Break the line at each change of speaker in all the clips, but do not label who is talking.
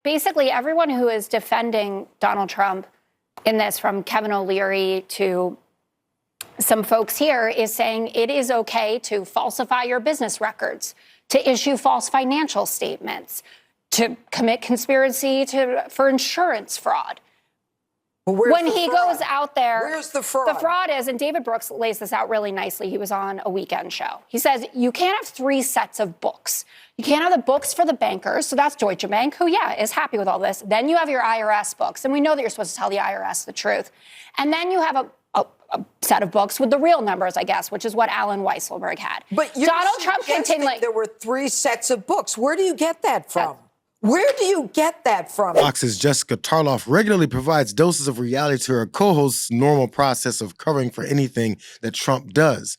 basically everyone who is defending Donald Trump in this, from Kevin O'Leary to some folks here, is saying it is okay to falsify your business records, to issue false financial statements, to commit conspiracy for insurance fraud. When he goes out there,
where's the fraud?
The fraud is, and David Brooks lays this out really nicely. He was on a weekend show. He says you can't have three sets of books. You can't have the books for the bankers, so that's Deutsche Bank, who, is happy with all this. Then you have your IRS books, and we know that you're supposed to tell the IRS the truth. And then you have a set of books with the real numbers, I guess, which is what Alan Weisselberg had.
But
Donald Trump continually.
There were three sets of books. Where do you get that from? Where do you get that from?
Fox's Jessica Tarlov regularly provides doses of reality to her co-host's normal process of covering for anything that Trump does.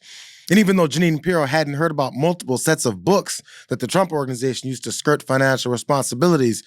And even though Jeanine Pirro hadn't heard about multiple sets of books that the Trump organization used to skirt financial responsibilities,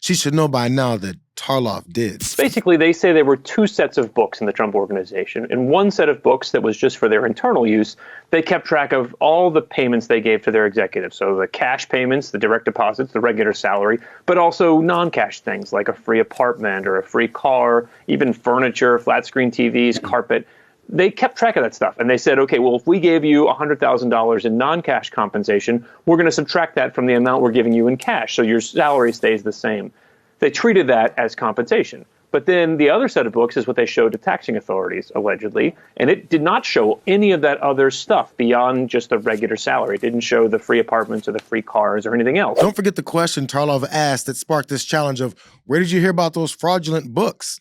she should know by now that Tarlov did.
Basically, they say there were two sets of books in the Trump organization. In one set of books that was just for their internal use, they kept track of all the payments they gave to their executives. So the cash payments, the direct deposits, the regular salary, but also non-cash things like a free apartment or a free car, even furniture, flat screen TVs, carpet. They kept track of that stuff. And they said, okay, well, if we gave you $100,000 in non-cash compensation, we're going to subtract that from the amount we're giving you in cash. So your salary stays the same. They treated that as compensation. But then the other set of books is what they showed to taxing authorities, allegedly. And it did not show any of that other stuff beyond just the regular salary. It didn't show the free apartments or the free cars or anything else.
Don't forget the question Tarlov asked that sparked this challenge of, where did you hear about those fraudulent books?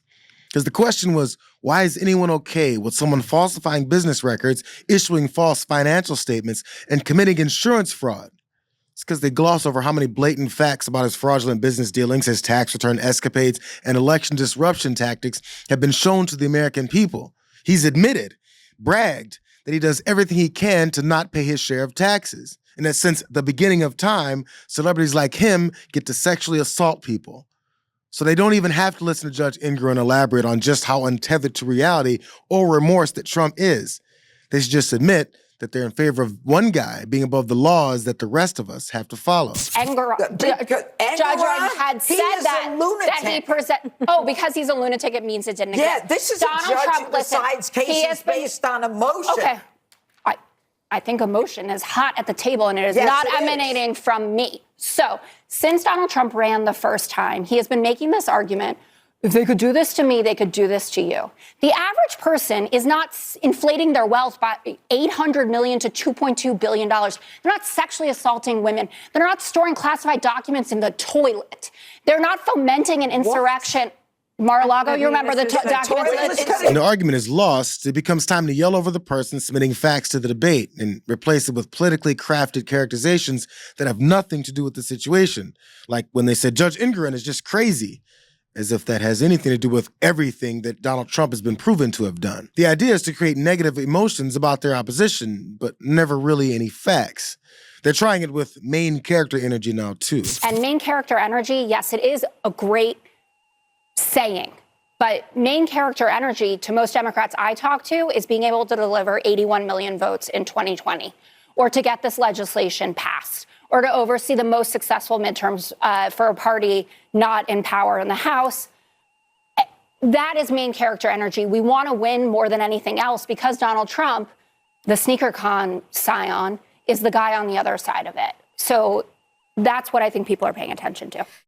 Because the question was, why is anyone okay with someone falsifying business records, issuing false financial statements, and committing insurance fraud? It's because they gloss over how many blatant facts about his fraudulent business dealings, his tax return escapades, and election disruption tactics have been shown to the American people. He's admitted, bragged, that he does everything he can to not pay his share of taxes. And that since the beginning of time, celebrities like him get to sexually assault people. So they don't even have to listen to Judge Ingram elaborate on just how untethered to reality or remorse that Trump is. They should just admit that they're in favor of one guy being above the laws that the rest of us have to follow.
Judge had said that he because he's a lunatic, it means it didn't exist.
Yeah, this is
Donald
a judge
Trump,
who decides cases based on emotion.
Okay. I think emotion is hot at the table, and it is not emanating from me. So, since Donald Trump ran the first time, he has been making this argument, if they could do this to me, they could do this to you. The average person is not inflating their wealth by $800 million to $2.2 billion. They're not sexually assaulting women. They're not storing classified documents in the toilet. They're not fomenting an insurrection. Mar-a-Lago, you remember the documents?
When the argument is lost, it becomes time to yell over the person submitting facts to the debate and replace it with politically crafted characterizations that have nothing to do with the situation. Like when they said Judge Ingram is just crazy, as if that has anything to do with everything that Donald Trump has been proven to have done. The idea is to create negative emotions about their opposition, but never really any facts. They're trying it with main character energy now, too.
And main character energy, yes, it is a great saying. But main character energy, to most Democrats I talk to, is being able to deliver 81 million votes in 2020, or to get this legislation passed, or to oversee the most successful midterms for a party not in power in the House. That is main character energy. We want to win more than anything else because Donald Trump, the sneaker con scion, is the guy on the other side of it. So that's what I think people are paying attention to.